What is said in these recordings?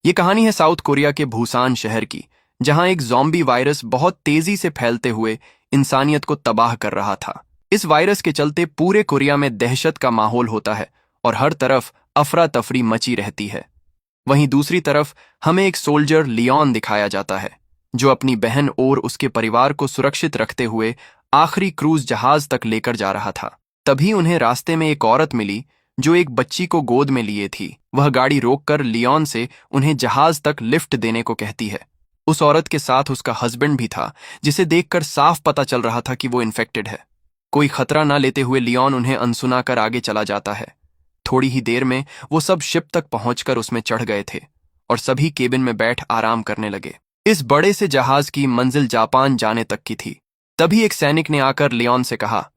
ये कहानी है साउथ कोरिया के बुसान शहर की, जहां एक ज़ॉम्बी वायरस बहुत तेजी से फैलते हुए इंसानियत को तबाह कर रहा था। इस वायरस के चलते पूरे कोरिया में दहशत का माहौल होता है और हर तरफ अफरा तफरी मची रहती है। वहीं दूसरी तरफ हमें एक सोल्जर लियोन दिखाया जाता है, जो अपनी बहन और उसके परिवार को सुरक्षित रखते हुए आखिरी क्रूज जहाज तक लेकर जा रहा था। तभी उन्हें रास्ते में एक औरत मिली जो एक बच्ची को गोद में लिए थी। वह गाड़ी रोककर लियोन से उन्हें जहाज तक लिफ्ट देने को कहती है। उस औरत के साथ उसका हस्बैंड भी था, जिसे देखकर साफ पता चल रहा था कि वो इन्फेक्टेड है। कोई खतरा न लेते हुए लियोन उन्हें अनसुना कर आगे चला जाता है। थोड़ी ही देर में वो सब शिप तक पहुंचकर उसमें चढ़ गए थे और सभी केबिन में बैठ आराम करने लगे। इस बड़े से जहाज की मंजिल जापान जाने तक की थी। तभी एक सैनिक ने आकर लियोन से कहा,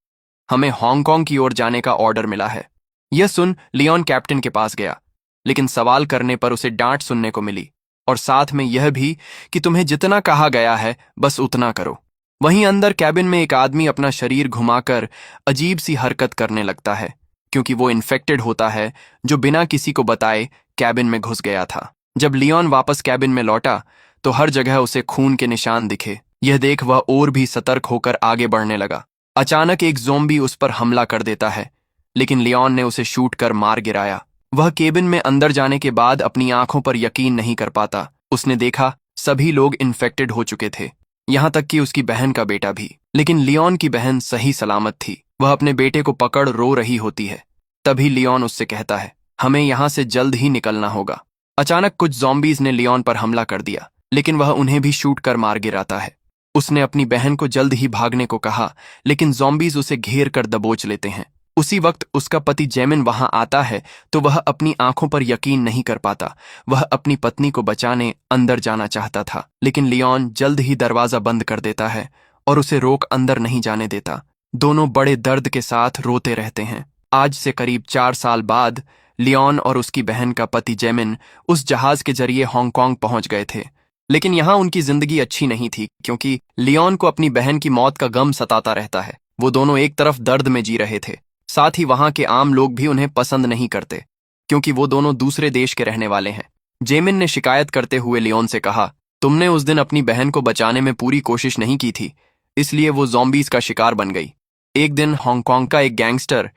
हमें हांगकांग की ओर जाने का ऑर्डर मिला है। यह सुन लियोन कैप्टन के पास गया, लेकिन सवाल करने पर उसे डांट सुनने को मिली और साथ में यह भी कि तुम्हें जितना कहा गया है बस उतना करो। वहीं अंदर कैबिन में एक आदमी अपना शरीर घुमाकर अजीब सी हरकत करने लगता है, क्योंकि वो इन्फेक्टेड होता है, जो बिना किसी को बताए कैबिन में घुस गया था। जब लियोन वापस कैबिन में लौटा तो हर जगह उसे खून के निशान दिखे। यह देख वह और भी सतर्क होकर आगे बढ़ने लगा। अचानक एक ज़ॉम्बी उस पर हमला कर देता है, लेकिन लियोन ने उसे शूट कर मार गिराया। वह केबिन में अंदर जाने के बाद अपनी आंखों पर यकीन नहीं कर पाता। उसने देखा सभी लोग इन्फेक्टेड हो चुके थे, यहां तक कि उसकी बहन का बेटा भी। लेकिन लियोन की बहन सही सलामत थी। वह अपने बेटे को पकड़ रो रही होती है। तभी लियोन उससे कहता है, हमें यहां से जल्द ही निकलना होगा। अचानक कुछ ज़ॉम्बीज ने लियोन पर हमला कर दिया, लेकिन वह उन्हें भी शूट कर मार गिराता है। उसने अपनी बहन को जल्द ही भागने को कहा, लेकिन ज़ॉम्बीज उसे घेर कर दबोच लेते हैं। उसी वक्त उसका पति जेमिन वहां आता है तो वह अपनी आंखों पर यकीन नहीं कर पाता। वह अपनी पत्नी को बचाने अंदर जाना चाहता था, लेकिन लियोन जल्द ही दरवाजा बंद कर देता है और उसे रोक अंदर नहीं जाने देता। दोनों बड़े दर्द के साथ रोते रहते हैं। आज से करीब 4 साल बाद लियोन और उसकी बहन का पति जेमिन उस जहाज के जरिए हांगकांग पहुंच गए थे। लेकिन यहां उनकी जिंदगी अच्छी नहीं थी, क्योंकि लियोन को अपनी बहन की मौत का गम सताता रहता है। वो दोनों एक तरफ दर्द में जी रहे थे, साथ ही वहां के आम लोग भी उन्हें पसंद नहीं करते, क्योंकि वो दोनों दूसरे देश के रहने वाले हैं। जेमिन ने शिकायत करते हुए लियोन से कहा, तुमने उस दिन अपनी बहन को बचाने में पूरी कोशिश नहीं की थी, इसलिए वो ज़ॉम्बीज का शिकार बन गई। एक दिन हांगकांग का एक गैंगस्टर,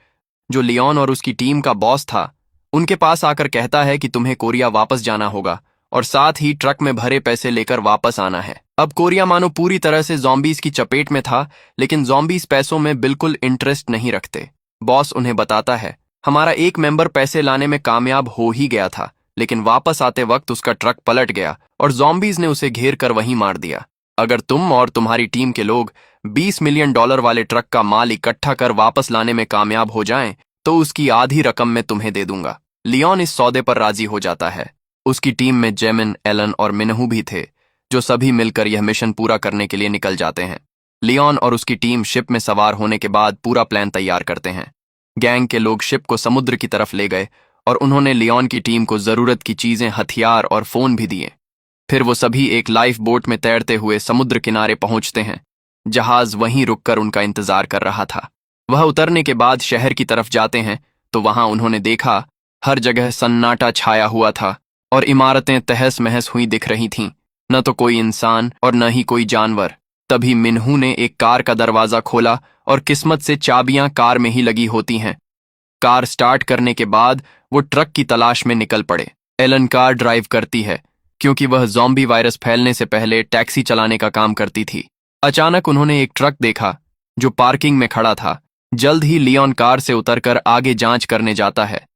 जो लियोन और उसकी टीम का बॉस था, उनके पास आकर कहता है कि तुम्हें कोरिया वापस जाना होगा और साथ ही ट्रक में भरे पैसे लेकर वापस आना है। अब कोरिया मानो पूरी तरह से ज़ॉम्बीज की चपेट में था, लेकिन ज़ॉम्बीज पैसों में बिल्कुल इंटरेस्ट नहीं रखते। बॉस उन्हें बताता है, हमारा एक मेंबर पैसे लाने में कामयाब हो ही गया था, लेकिन वापस आते वक्त उसका ट्रक पलट गया और ज़ॉम्बीज ने उसे घेर कर वहीं मार दिया। अगर तुम और तुम्हारी टीम के लोग $20 मिलियन वाले ट्रक का माल इकट्ठा कर वापस लाने में कामयाब हो जाएं, तो उसकी आधी रकम मैं तुम्हें दे दूंगा। लियोन इस सौदे पर राजी हो जाता है। उसकी टीम में जेमिन, एलन और मिनहू भी थे, जो सभी मिलकर यह मिशन पूरा करने के लिए निकल जाते हैं। लियोन और उसकी टीम शिप में सवार होने के बाद पूरा प्लान तैयार करते हैं। गैंग के लोग शिप को समुद्र की तरफ ले गए और उन्होंने लियोन की टीम को जरूरत की चीजें, हथियार और फोन भी दिए। फिर वो सभी एक लाइफ बोट में तैरते हुए समुद्र किनारे पहुंचते हैं। जहाज वहीं रुककर उनका इंतजार कर रहा था। वह उतरने के बाद शहर की तरफ जाते हैं तो वहां उन्होंने देखा हर जगह सन्नाटा छाया हुआ था और इमारतें तहस महस हुई दिख रही थीं। न तो कोई इंसान और न ही कोई जानवर। तभी मिनहू ने एक कार का दरवाजा खोला और किस्मत से चाबियां कार में ही लगी होती हैं। कार स्टार्ट करने के बाद वो ट्रक की तलाश में निकल पड़े। एलन कार ड्राइव करती है, क्योंकि वह ज़ॉम्बी वायरस फैलने से पहले टैक्सी चलाने का काम करती थी। अचानक उन्होंने एक ट्रक देखा जो पार्किंग में खड़ा था। जल्द ही लियोन कार से उतरकर आगे जांच करने जाता है,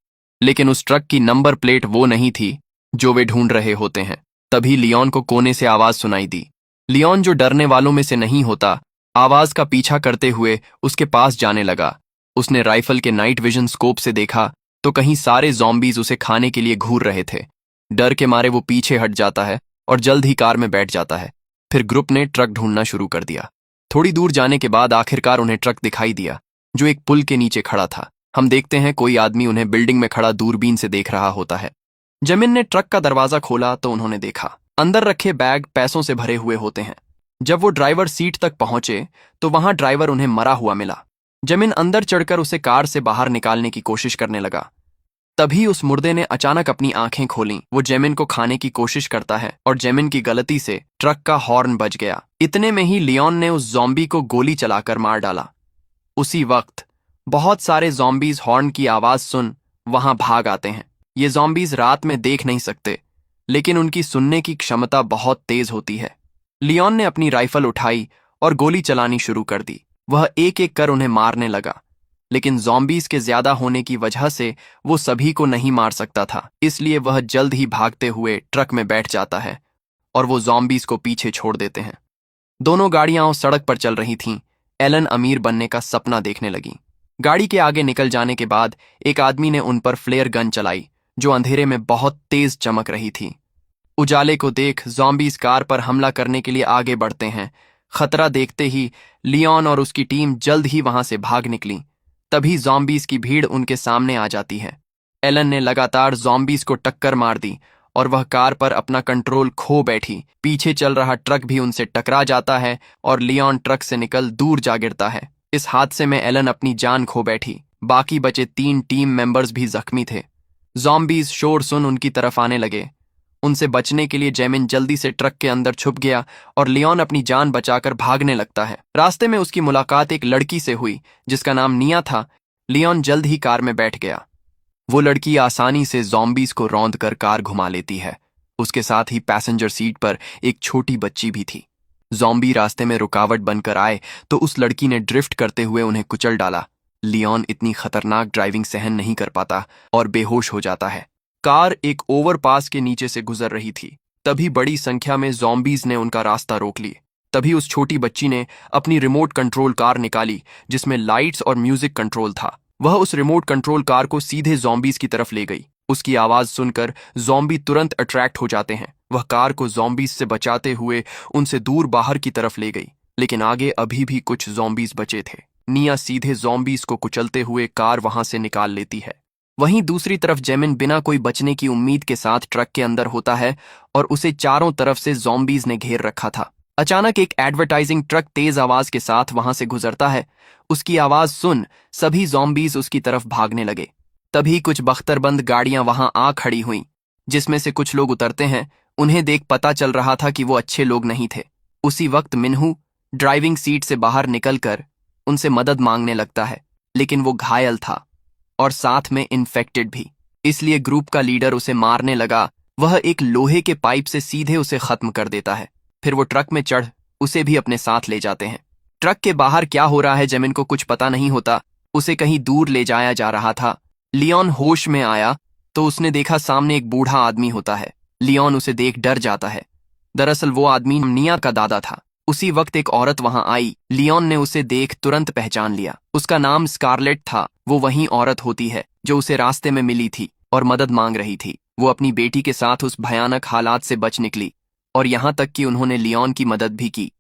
लेकिन उस ट्रक की नंबर प्लेट वो नहीं थी जो वे ढूंढ रहे होते हैं। तभी लियोन को कोने से आवाज सुनाई दी। लियोन, जो डरने वालों में से नहीं होता, आवाज का पीछा करते हुए उसके पास जाने लगा। उसने राइफल के नाइट विजन स्कोप से देखा तो कहीं सारे ज़ॉम्बीज उसे खाने के लिए घूर रहे थे। डर के मारे वो पीछे हट जाता है और जल्द ही कार में बैठ जाता है। फिर ग्रुप ने ट्रक ढूंढना शुरू कर दिया। थोड़ी दूर जाने के बाद आखिरकार उन्हें ट्रक दिखाई दिया, जो एक पुल के नीचे खड़ा था। हम देखते हैं कोई आदमी उन्हें बिल्डिंग में खड़ा दूरबीन से देख रहा होता है। जमीन ने ट्रक का दरवाजा खोला तो उन्होंने देखा अंदर रखे बैग पैसों से भरे हुए होते हैं। जब वो ड्राइवर सीट तक पहुंचे तो वहां ड्राइवर उन्हें मरा हुआ मिला। जमीन अंदर चढ़कर उसे कार से बाहर निकालने की कोशिश करने लगा, तभी उस मुर्दे ने अचानक अपनी आंखें खोलीं। वो जेमिन को खाने की कोशिश करता है और जेमिन की गलती से ट्रक का हॉर्न बज गया। इतने में ही लियोन ने उस ज़ॉम्बी को गोली चलाकर मार डाला। उसी वक्त बहुत सारे ज़ॉम्बीज हॉर्न की आवाज सुन वहां भाग आते हैं। ये ज़ॉम्बीज रात में देख नहीं सकते, लेकिन उनकी सुनने की क्षमता बहुत तेज होती है। लियोन ने अपनी राइफल उठाई और गोली चलानी शुरू कर दी। वह एक एक कर उन्हें मारने लगा, लेकिन ज़ॉम्बीज के ज्यादा होने की वजह से वो सभी को नहीं मार सकता था। इसलिए वह जल्द ही भागते हुए ट्रक में बैठ जाता है और वो ज़ॉम्बीज को पीछे छोड़ देते हैं। दोनों गाड़ियां उस सड़क पर चल रही थीं। एलन अमीर बनने का सपना देखने लगी। गाड़ी के आगे निकल जाने के बाद एक आदमी ने उन पर फ्लेयर गन चलाई, जो अंधेरे में बहुत तेज चमक रही थी। उजाले को देख ज़ॉम्बीज कार पर हमला करने के लिए आगे बढ़ते हैं। खतरा देखते ही लियोन और उसकी टीम जल्द ही वहां से भाग निकली। तभी ज़ॉम्बीज की भीड़ उनके सामने आ जाती है। एलन ने लगातार ज़ॉम्बीज को टक्कर मार दी और वह कार पर अपना कंट्रोल खो बैठी। पीछे चल रहा ट्रक भी उनसे टकरा जाता है और लियोन ट्रक से निकल दूर जा गिरता है। इस हादसे में एलन अपनी जान खो बैठी। बाकी बचे 3 टीम मेंबर्स भी जख्मी थे। ज़ॉम्बीज शोर सुन उनकी तरफ आने लगे। उनसे बचने के लिए जेमिन जल्दी से ट्रक के अंदर छुप गया और लियोन अपनी जान बचाकर भागने लगता है। रास्ते में उसकी मुलाकात एक लड़की से हुई जिसका नाम निया था। लियोन जल्द ही कार में बैठ गया। वो लड़की आसानी से ज़ॉम्बीज को रौंद कर कार घुमा लेती है। उसके साथ ही पैसेंजर सीट पर एक छोटी बच्ची भी थी। ज़ॉम्बी रास्ते में रुकावट बनकर आए तो उस लड़की ने ड्रिफ्ट करते हुए उन्हें कुचल डाला। लियोन इतनी खतरनाक ड्राइविंग सहन नहीं कर पाता और बेहोश हो जाता है। कार एक ओवरपास के नीचे से गुजर रही थी। तभी बड़ी संख्या में ज़ॉम्बीज ने उनका रास्ता रोक लिए। तभी उस छोटी बच्ची ने अपनी रिमोट कंट्रोल कार निकाली जिसमें लाइट्स और म्यूजिक कंट्रोल था। वह उस रिमोट कंट्रोल कार को सीधे ज़ॉम्बीज की तरफ ले गई। उसकी आवाज सुनकर ज़ॉम्बी तुरंत अट्रैक्ट हो जाते हैं। वह कार को ज़ॉम्बीज से बचाते हुए उनसे दूर बाहर की तरफ ले गई, लेकिन आगे अभी भी कुछ ज़ॉम्बीज बचे थे। निया सीधे ज़ॉम्बीज को कुचलते हुए कार वहां से निकाल लेती है। वहीं दूसरी तरफ जेमिन बिना कोई बचने की उम्मीद के साथ ट्रक के अंदर होता है और उसे चारों तरफ से ज़ॉम्बीज ने घेर रखा था। अचानक एक एडवर्टाइजिंग ट्रक तेज आवाज के साथ वहां से गुजरता है। उसकी आवाज सुन सभी ज़ॉम्बीज उसकी तरफ भागने लगे। तभी कुछ बख्तरबंद गाड़ियां वहां आ खड़ी हुईं, जिसमें से कुछ लोग उतरते हैं। उन्हें देख पता चल रहा था कि वो अच्छे लोग नहीं थे। उसी वक्त मिन्हू ड्राइविंग सीट से बाहर निकलकर उनसे मदद मांगने लगता है, लेकिन वो घायल था और साथ में इन्फेक्टेड भी। इसलिए ग्रुप का लीडर उसे मारने लगा। वह एक लोहे के पाइप से सीधे उसे खत्म कर देता है। फिर वो ट्रक में चढ़ उसे भी अपने साथ ले जाते हैं। ट्रक के बाहर क्या हो रहा है जेमिन को कुछ पता नहीं होता। उसे कहीं दूर ले जाया जा रहा था। लियोन होश में आया तो उसने देखा सामने एक बूढ़ा आदमी होता है। लियोन उसे देख डर जाता है। दरअसल वो आदमी निया का दादा था। उसी वक्त एक औरत वहां आई। लियोन ने उसे देख तुरंत पहचान लिया। उसका नाम स्कारलेट था। वो वही औरत होती है जो उसे रास्ते में मिली थी और मदद मांग रही थी। वो अपनी बेटी के साथ उस भयानक हालात से बच निकली और यहां तक कि उन्होंने लियोन की मदद भी की।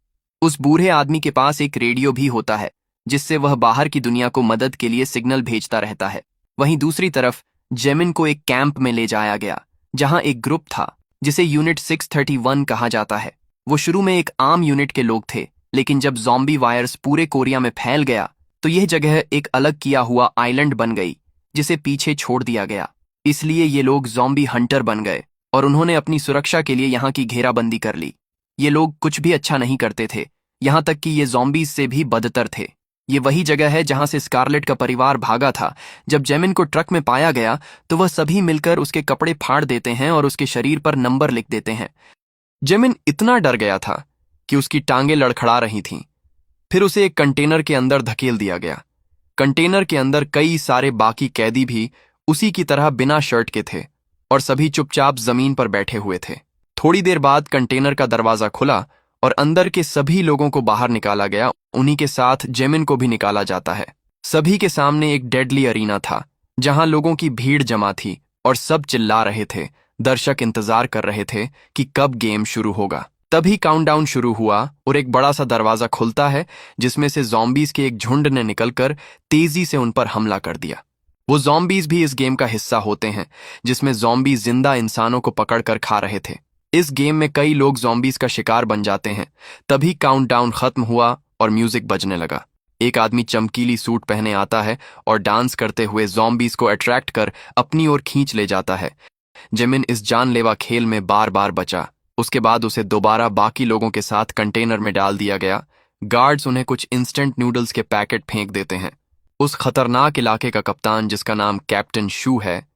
उस बूढ़े आदमी के पास एक रेडियो भी होता है जिससे वह बाहर की दुनिया को मदद के लिए सिग्नल भेजता रहता है। वहीं दूसरी तरफ जेमिन को एक कैंप में ले जाया गया जहां एक ग्रुप था जिसे यूनिट 631 कहा जाता है। वो शुरू में एक आम यूनिट के लोग थे, लेकिन जब ज़ॉम्बी वायरस पूरे कोरिया में फैल गया तो यह जगह एक अलग किया हुआ आइलैंड बन गई जिसे पीछे छोड़ दिया गया। इसलिए ये लोग ज़ॉम्बी हंटर बन गए और उन्होंने अपनी सुरक्षा के लिए यहाँ की घेराबंदी कर ली। ये लोग कुछ भी अच्छा नहीं करते थे, यहाँ तक कि ये ज़ॉम्बीज से भी बदतर थे। ये वही जगह है जहां से स्कारलेट का परिवार भागा था। जब जेमिन को ट्रक में पाया गया तो वह सभी मिलकर उसके कपड़े फाड़ देते हैं और उसके शरीर पर नंबर लिख देते हैं। जेमिन इतना डर गया था कि उसकी टांगें लड़खड़ा रही थीं। फिर उसे एक कंटेनर के अंदर धकेल दिया गया। कंटेनर के अंदर कई सारे बाकी कैदी भी उसी की तरह बिना शर्ट के थे और सभी चुपचाप जमीन पर बैठे हुए थे। थोड़ी देर बाद कंटेनर का दरवाजा खुला और अंदर के सभी लोगों को बाहर निकाला गया। उन्हीं के साथ जेमिन को भी निकाला जाता है। सभी के सामने एक डेडली अरीना था जहां लोगों की भीड़ जमा थी और सब चिल्ला रहे थे। दर्शक इंतजार कर रहे थे कि कब गेम शुरू होगा। तभी काउंटडाउन शुरू हुआ और एक बड़ा सा दरवाजा खुलता है जिसमें से ज़ॉम्बीज के एक झुंड ने निकलकर तेजी से उन पर हमला कर दिया। वो ज़ॉम्बीज भी इस गेम का हिस्सा होते हैं जिसमें ज़ॉम्बी जिंदा इंसानों को पकड़कर खा रहे थे। इस गेम में कई लोग ज़ॉम्बीज का शिकार बन जाते हैं। तभी काउंटडाउन खत्म हुआ और म्यूजिक बजने लगा। एक आदमी चमकीली सूट पहने आता है और डांस करते हुए ज़ॉम्बीज को अट्रैक्ट कर अपनी ओर खींच ले जाता है। जेमिन इस जानलेवा खेल में बार बार बचा। उसके बाद उसे दोबारा बाकी लोगों के साथ कंटेनर में डाल दिया गया। गार्ड्स उन्हें कुछ इंस्टेंट नूडल्स के पैकेट फेंक देते हैं। उस खतरनाक इलाके का कप्तान, जिसका नाम कैप्टन शू है,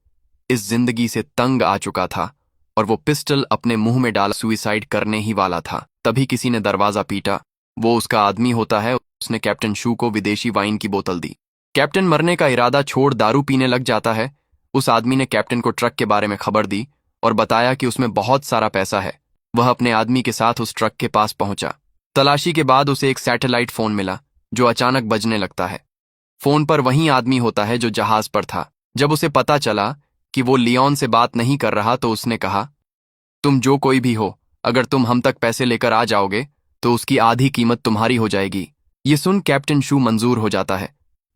इस जिंदगी से तंग आ चुका था और वो पिस्टल अपने मुंह में डाल सुइसाइड करने ही वाला था। तभी किसी ने दरवाजा पीटा। वो उसका आदमी होता है। उसने कैप्टन शू को विदेशी वाइन की बोतल दी। कैप्टन मरने का इरादा छोड़ दारू पीने लग जाता है। उस आदमी ने कैप्टन को ट्रक के बारे में खबर दी और बताया कि उसमें बहुत सारा पैसा है। वह अपने आदमी के साथ उस ट्रक के पास पहुंचा। तलाशी के बाद उसे एक सैटेलाइट फोन मिला जो अचानक बजने लगता है। फोन पर वही आदमी होता है जो जहाज पर था। जब उसे पता चला कि वो लियोन से बात नहीं कर रहा तो उसने कहा, तुम जो कोई भी हो, अगर तुम हम तक पैसे लेकर आ जाओगे तो उसकी आधी कीमत तुम्हारी हो जाएगी। ये सुन कैप्टन शू मंजूर हो जाता है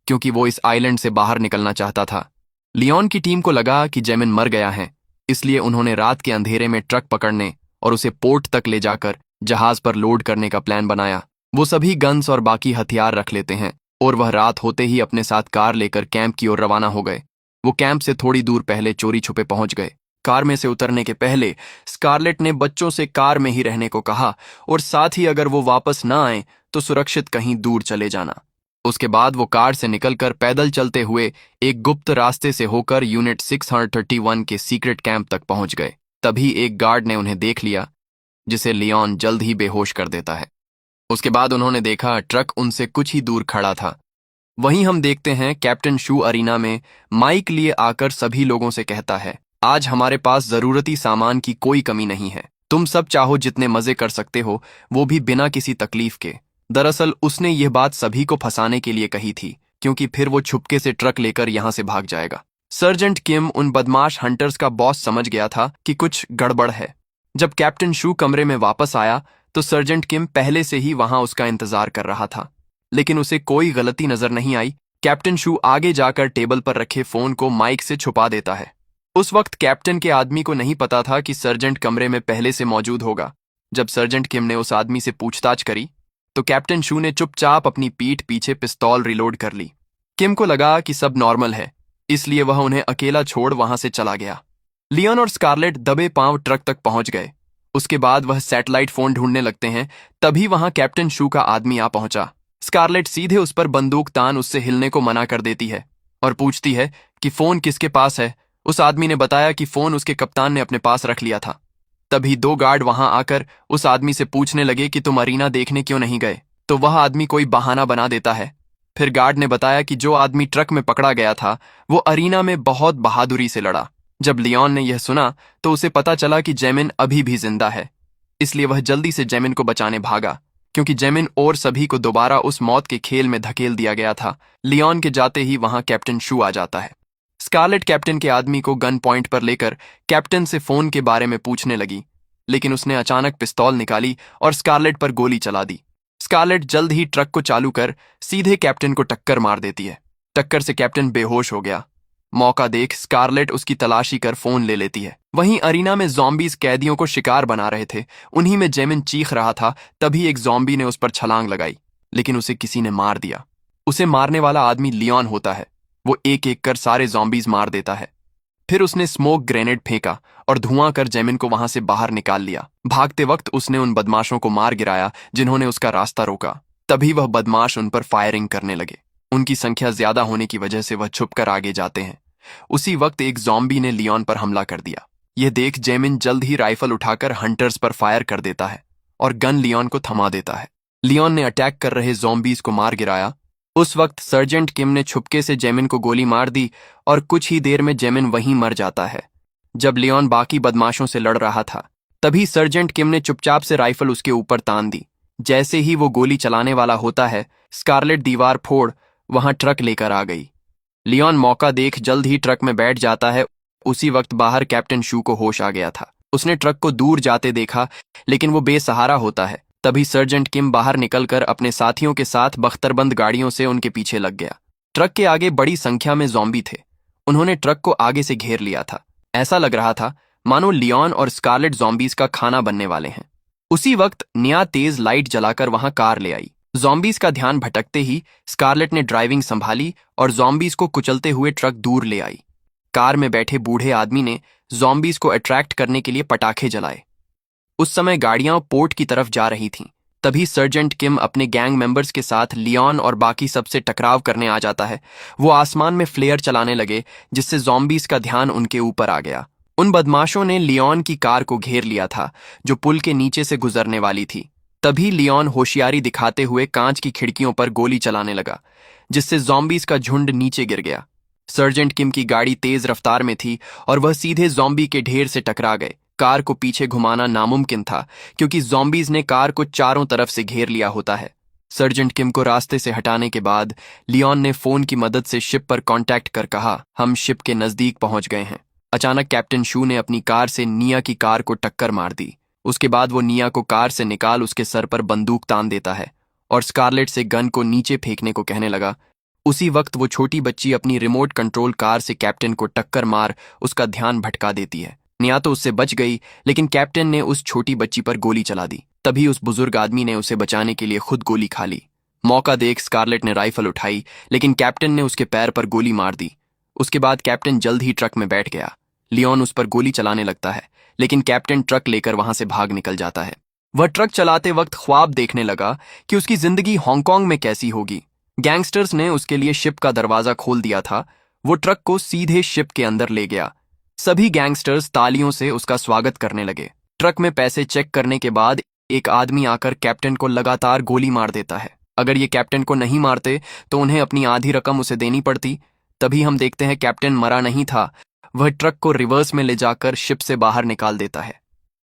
क्योंकि वो इस आइलैंड से बाहर निकलना चाहता था। लियोन की टीम को लगा कि जेमिन मर गया है, इसलिए उन्होंने रात के अंधेरे में ट्रक पकड़ने और उसे पोर्ट तक ले जाकर जहाज पर लोड करने का प्लान बनाया। वो सभी गन्स और बाकी हथियार रख लेते हैं और वह रात होते ही अपने साथ कार लेकर कैंप की ओर रवाना हो गए। वो कैंप से थोड़ी दूर पहले चोरी छुपे पहुंच गए। कार में से उतरने के पहले स्कारलेट ने बच्चों से कार में ही रहने को कहा और साथ ही अगर वो वापस ना आए तो सुरक्षित कहीं दूर चले जाना। उसके बाद वो कार से निकलकर पैदल चलते हुए एक गुप्त रास्ते से होकर यूनिट 631 के सीक्रेट कैंप तक पहुंच गए। तभी एक गार्ड ने उन्हें देख लिया, जिसे लियोन जल्द ही बेहोश कर देता है। उसके बाद उन्होंने देखा ट्रक उनसे कुछ ही दूर खड़ा था। वहीं हम देखते हैं कैप्टन शू अरीना में माइक लिए आकर सभी लोगों से कहता है, आज हमारे पास जरूरती सामान की कोई कमी नहीं है। तुम सब चाहो जितने मजे कर सकते हो, वो भी बिना किसी तकलीफ के। दरअसल उसने ये बात सभी को फंसाने के लिए कही थी, क्योंकि फिर वो छुपके से ट्रक लेकर यहां से भाग जाएगा। सर्जेंट किम उन बदमाश हंटर्स का बॉस समझ गया था कि कुछ गड़बड़ है। जब कैप्टन शू कमरे में वापस आया तो सर्जेंट किम पहले से ही वहां उसका इंतजार कर रहा था, लेकिन उसे कोई गलती नजर नहीं आई। कैप्टन शू आगे जाकर टेबल पर रखे फोन को माइक से छुपा देता है। उस वक्त कैप्टन के आदमी को नहीं पता था कि सर्जेंट कमरे में पहले से मौजूद होगा। जब सर्जेंट किम ने उस आदमी से पूछताछ करी तो कैप्टन शू ने चुपचाप अपनी पीठ पीछे पिस्तौल रिलोड कर ली। किम को लगा कि सब नॉर्मल है, इसलिए वह उन्हें अकेला छोड़ वहां से चला गया। लियोन और स्कारलेट दबे पांव ट्रक तक पहुंच गए। उसके बाद वह सैटेलाइट फोन ढूंढने लगते हैं। तभी वहां कैप्टन शू का आदमी आ पहुंचा। स्कारलेट सीधे उस पर बंदूक तान उससे हिलने को मना कर देती है और पूछती है कि फोन किसके पास है। उस आदमी ने बताया कि फोन उसके कप्तान ने अपने पास रख लिया था। तभी दो गार्ड वहां आकर उस आदमी से पूछने लगे कि तुम अरीना देखने क्यों नहीं गए, तो वह आदमी कोई बहाना बना देता है। फिर गार्ड ने बताया कि जो आदमी ट्रक में पकड़ा गया था वो अरीना में बहुत बहादुरी से लड़ा। जब लियोन ने यह सुना तो उसे पता चला कि जेमिन अभी भी जिंदा है, इसलिए वह जल्दी से जेमिन को बचाने भागा, क्योंकि जेमिन और सभी को दोबारा उस मौत के खेल में धकेल दिया गया था। लियोन के जाते ही वहां कैप्टन शू आ जाता है। स्कारलेट कैप्टन के आदमी को गन पॉइंट पर लेकर कैप्टन से फोन के बारे में पूछने लगी, लेकिन उसने अचानक पिस्तौल निकाली और स्कारलेट पर गोली चला दी। स्कारलेट जल्द ही ट्रक को चालू कर सीधे कैप्टन को टक्कर मार देती है। टक्कर से कैप्टन बेहोश हो गया। मौका देख स्कारलेट उसकी तलाशी कर फोन ले लेती है। वहीं अरीना में ज़ॉम्बीज कैदियों को शिकार बना रहे थे। उन्हीं में जेमिन चीख रहा था। तभी एक ज़ॉम्बी ने उस पर छलांग लगाई, लेकिन उसे किसी ने मार दिया। उसे मारने वाला आदमी लियोन होता है। वो एक एक कर सारे ज़ॉम्बीज मार देता है। फिर उसने स्मोक ग्रेनेड फेंका और धुआं कर जेमिन को वहां से बाहर निकाल लिया। भागते वक्त उसने उन बदमाशों को मार गिराया जिन्होंने उसका रास्ता रोका। तभी वह बदमाश उन पर फायरिंग करने लगे। उनकी संख्या ज्यादा होने की वजह से वह छुपकर आगे जाते हैं। उसी वक्त एक ज़ॉम्बी ने लियोन पर हमला कर दिया। यह देख जेमिन जल्द ही राइफल उठाकर हंटर्स पर फायर कर देता है और गन लियोन को थमा देता है। लियोन ने अटैक कर रहे ज़ॉम्बीज को मार गिराया। उस वक्त सर्जेंट किम ने छुपके से जेमिन को गोली मार दी और कुछ ही देर में जेमिन वहीं मर जाता है। जब लियोन बाकी बदमाशों से लड़ रहा था तभी सर्जेंट किम ने चुपचाप से राइफल उसके ऊपर तान दी। जैसे ही वो गोली चलाने वाला होता है, स्कारलेट दीवार फोड़ वहां ट्रक लेकर आ गई। लियोन मौका देख जल्द ही ट्रक में बैठ जाता है। उसी वक्त बाहर कैप्टन शू को होश आ गया था। उसने ट्रक को दूर जाते देखा, लेकिन वो बेसहारा होता है। तभी सर्जेंट किम बाहर निकलकर अपने साथियों के साथ बख्तरबंद गाड़ियों से उनके पीछे लग गया। ट्रक के आगे बड़ी संख्या में ज़ॉम्बी थे। उन्होंने ट्रक को आगे से घेर लिया था। ऐसा लग रहा था मानो लियोन और स्कारलेट ज़ॉम्बीज का खाना बनने वाले हैं। उसी वक्त निया तेज लाइट जलाकर वहां कार ले आई। जॉम्बीज का ध्यान भटकते ही स्कारलेट ने ड्राइविंग संभाली और जॉम्बीज को कुचलते हुए ट्रक दूर ले आई। कार में बैठे बूढ़े आदमी ने जॉम्बीज को अट्रैक्ट करने के लिए पटाखे जलाए। उस समय गाड़ियां पोर्ट की तरफ जा रही थीं। तभी सर्जेंट किम अपने गैंग मेंबर्स के साथ लियोन और बाकी सबसे टकराव करने आ जाता है। वो आसमान में फ्लेयर चलाने लगे, जिससे जॉम्बीज का ध्यान उनके ऊपर आ गया। उन बदमाशों ने लियोन की कार को घेर लिया था, जो पुल के नीचे से गुजरने वाली थी। तभी लियोन होशियारी दिखाते हुए कांच की खिड़कियों पर गोली चलाने लगा, जिससे जॉम्बीज का झुंड नीचे गिर गया। सर्जेंट किम की गाड़ी तेज रफ्तार में थी और वह सीधे जॉम्बी के ढेर से टकरा गए। कार को पीछे घुमाना नामुमकिन था, क्योंकि जॉम्बीज ने कार को चारों तरफ से घेर लिया होता है। सर्जेंट किम को रास्ते से हटाने के बाद लियोन ने फोन की मदद से शिप पर कांटेक्ट कर कहा, हम शिप के नजदीक पहुंच गए हैं। अचानक कैप्टन शू ने अपनी कार से निया की कार को टक्कर मार दी। उसके बाद वो निया को कार से निकाल उसके सर पर बंदूक तान देता है और स्कारलेट से गन को नीचे फेंकने को कहने लगा। उसी वक्त वो छोटी बच्ची अपनी रिमोट कंट्रोल कार से कैप्टन को टक्कर मार उसका ध्यान भटका देती है। निया तो उससे बच गई, लेकिन कैप्टन ने उस छोटी बच्ची पर गोली चला दी। तभी उस बुजुर्ग आदमी ने उसे बचाने के लिए खुद गोली खा ली। मौका देख स्कारलेट ने राइफल उठाई, लेकिन कैप्टन ने उसके पैर पर गोली मार दी। उसके बाद कैप्टन जल्द ही ट्रक में बैठ गया। लियोन उस पर गोली चलाने लगता है, लेकिन कैप्टन ट्रक लेकर वहां से भाग निकल जाता है। वह ट्रक चलाते वक्त ख्वाब देखने लगा कि उसकी जिंदगी हांगकांग में कैसी होगी। गैंगस्टर्स ने उसके लिए शिप का दरवाजा खोल दिया था। वो ट्रक को सीधे शिप के अंदर ले गया। सभी गैंगस्टर्स तालियों से उसका स्वागत करने लगे। ट्रक में पैसे चेक करने के बाद एक आदमी आकर कैप्टन को लगातार गोली मार देता है। अगर ये कैप्टन को नहीं मारते तो उन्हें अपनी आधी रकम उसे देनी पड़ती। तभी हम देखते हैं कैप्टन मरा नहीं था, वह ट्रक को रिवर्स में ले जाकर शिप से बाहर निकाल देता है।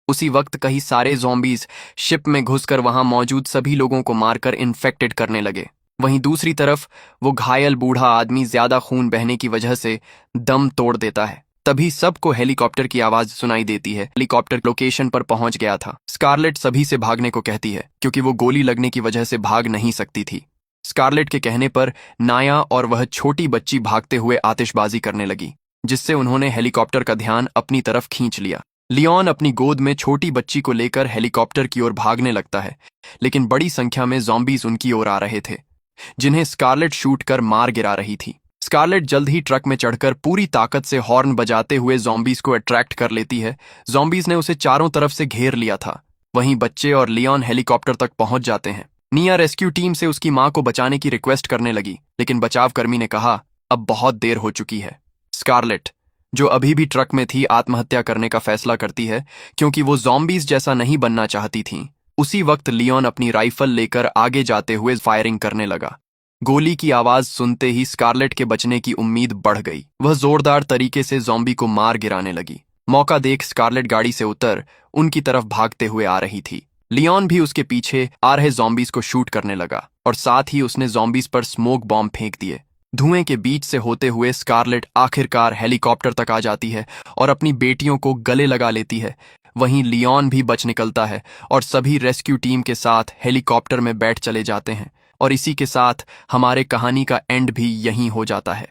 उसी वक्त कई सारे ज़ॉम्बीज शिप में घुसकर वहां मौजूद सभी लोगों को मारकर इन्फेक्टेड करने लगे। वहीं दूसरी तरफ वो घायल बूढ़ा आदमी ज्यादा खून बहने की वजह से दम तोड़ देता है। तभी सबको हेलीकॉप्टर की आवाज सुनाई देती है। हेलीकॉप्टर लोकेशन पर पहुंच गया था। स्कारलेट सभी से भागने को कहती है, क्योंकि वो गोली लगने की वजह से भाग नहीं सकती थी। स्कारलेट के कहने पर नाया और वह छोटी बच्ची भागते हुए आतिशबाजी करने लगी, जिससे उन्होंने हेलीकॉप्टर का ध्यान अपनी तरफ खींच लिया। लियोन अपनी गोद में छोटी बच्ची को लेकर हेलीकॉप्टर की ओर भागने लगता है, लेकिन बड़ी संख्या में ज़ॉम्बीज उनकी ओर आ रहे थे, जिन्हें स्कारलेट शूट कर मार गिरा रही थी। स्कारलेट जल्द ही ट्रक में चढ़कर पूरी ताकत से हॉर्न बजाते हुए ज़ॉम्बीज को अट्रैक्ट कर लेती है। ज़ॉम्बीज ने उसे चारों तरफ से घेर लिया था। वहीं बच्चे और लियोन हेलीकॉप्टर तक पहुंच जाते हैं। निया रेस्क्यू टीम से उसकी मां को बचाने की रिक्वेस्ट करने लगी, लेकिन बचावकर्मी ने कहा, अब बहुत देर हो चुकी है। स्कारलेट, जो अभी भी ट्रक में थी, आत्महत्या करने का फैसला करती है, क्योंकि वो ज़ॉम्बीज जैसा नहीं बनना चाहती थी। उसी वक्त लियोन अपनी राइफल लेकर आगे जाते हुए फायरिंग करने लगा। गोली की आवाज सुनते ही स्कारलेट के बचने की उम्मीद बढ़ गई। वह जोरदार तरीके से ज़ॉम्बी को मार गिराने लगी। मौका देख स्कारलेट गाड़ी से उतर उनकी तरफ भागते हुए आ रही थी। लियोन भी उसके पीछे आ रहे ज़ॉम्बीज को शूट करने लगा और साथ ही उसने ज़ॉम्बीज पर स्मोक बॉम्ब फेंक दिए। धुएं के बीच से होते हुए स्कारलेट आखिरकार हेलीकॉप्टर तक आ जाती है और अपनी बेटियों को गले लगा लेती है। वहीं लियोन भी बच निकलता है और सभी रेस्क्यू टीम के साथ हेलीकॉप्टर में बैठ चले जाते हैं। और इसी के साथ हमारे कहानी का एंड भी यहीं हो जाता है।